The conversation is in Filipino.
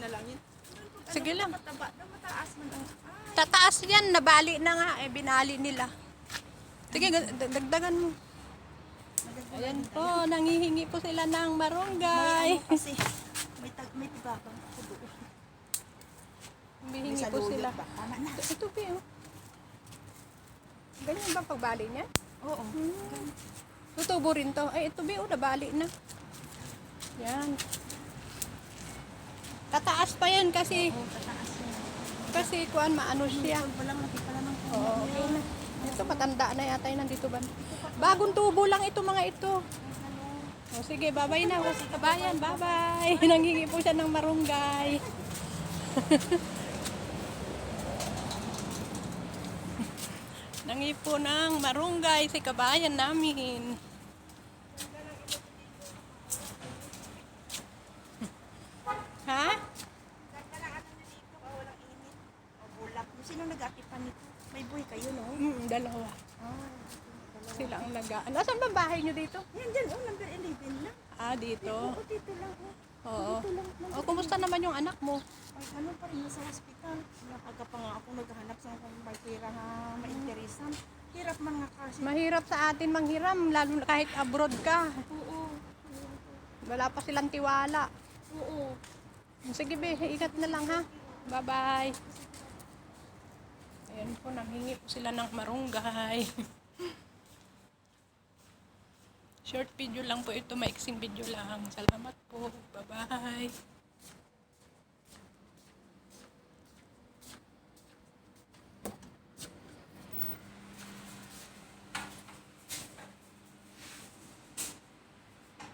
na lang yun. Sige lang. Mataba daw, mataas man ang... Tataas yan, nabali na nga, binali nila. Sige, dagdagan mo. Ayan po, nangihingi po sila ng marunggay. May ano kasi, may tibabang ako doon. Humihingi po sila. Tama na. Ito po yun. Ganyan ba pagbali niya? Oo. Tutubo rin to. Ay, ito ba, nabali na. Yan. Tataas pa yan kasi, Oo, tataas yun. kasi kuan maano siya. Wala makita lang ng Oo, okay na. Ito, matanda na yata yun nandito ba? Bagong tubo lang ito mga ito. O sige, bye-bye na. Kabayan, bye-bye. Nanghingi po siya ng marunggay. Nangi po ng marunggay si kabayan namin. Ha? Walang init. O bulak. Sino nag-atipan nito? May buhay kayo, no? Dalawa. Sila ang nagaan. Asan ba bahay nyo dito? Yan dyan, number 11 lang. Ah, dito. Oo, dito lang. Oo. Dito lang. O, kumusta naman yung anak mo? Ay, ano pa rin sa hospital. Nakaga pa nga ako naghahanap sa kung may pera na mainteresan. Hirap man nga kasi. Mahirap sa atin manghiram, lalo na kahit abroad ka. Oo. Wala pa silang tiwala. Oo. Sige be, ingat na lang ha. Bye-bye. Ayan po, nanghingi po sila ng marunggay. Short video lang po ito, maiksing video lang. Salamat po. Bye-bye.